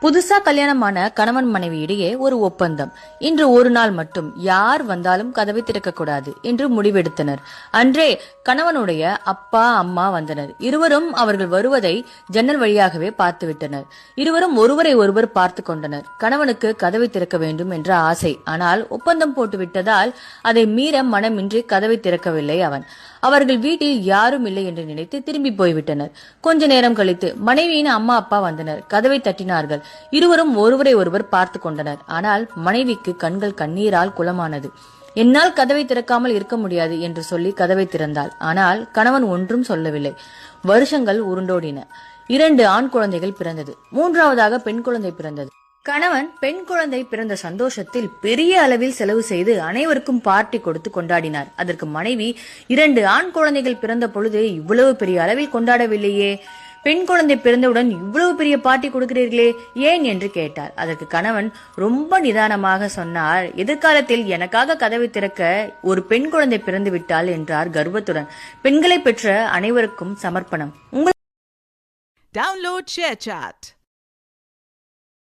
புதுசா கல்யாணமான கணவன் மனைவி இடையே ஒரு ஒப்பந்தம். இன்று ஒரு நாள் மட்டும் யார் வந்தாலும் கதவை திறக்கக்கூடாது என்று முடிவெடுத்தனர். அன்றே கணவனுடைய அப்பா அம்மா வந்தனர். இருவரும் அவர்கள் வருவதை ஜன்னல் வழியாகவே பார்த்துவிட்டனர். இருவரும் ஒருவரை ஒருவர் பார்த்து கொண்டனர். கணவனுக்கு கதவை திறக்க வேண்டும் என்ற ஆசை. ஆனால் ஒப்பந்தம் போட்டு விட்டதால் அதை மீற மனமின்றி கதவை திறக்கவில்லை அவன். அவர்கள் வீட்டில் யாரும் இல்லை என்று நினைத்து திரும்பி போய்விட்டனர். கொஞ்ச நேரம் கழித்து மனைவியின் அம்மா அப்பா வந்தனர். கதவை தட்டினார்கள். இருவரும் ஒருவரை ஒருவர் பார்த்து கொண்டனர். ஆனால் மனைவிக்கு கண்கள் கண்ணீரால் குளமானது. என்னால் கதவை திறக்காமல் இருக்க முடியாது என்று சொல்லி கதவை திறந்தாள். ஆனால் கணவன் ஒன்றும் சொல்லவில்லை. வருஷங்கள் உருண்டோடின. 2 ஆண் குழந்தைகள் பிறந்தது. 3ஆவதாக பெண் குழந்தை பிறந்தது. கணவன் பெண் குழந்தை பிறந்த சந்தோஷத்தில் பெரிய அளவில் செலவு செய்து அனைவருக்கும் பார்ட்டி கொடுத்து கொண்டாடினார். அதற்கு மனைவி 2 ஆண் குழந்தைகள் பிறந்த பொழுது இவ்வளவு பெரிய அளவில் கொண்டாடவில்லையே, பெண் குழந்தை பிறந்தவுடன் இவ்வளவு பெரிய பார்ட்டி கொடுக்கிறீர்களே ஏன் என்று கேட்டார். அதற்கு கணவன் ரொம்ப நிதானமாக சொன்னார், எதிர்காலத்தில் எனக்காக கதவை திறக்க ஒரு பெண் குழந்தை பிறந்து விட்டாள் என்றார் கர்வத்துடன். பெண்களை பெற்ற அனைவருக்கும் சமர்ப்பணம். Download ShareChat.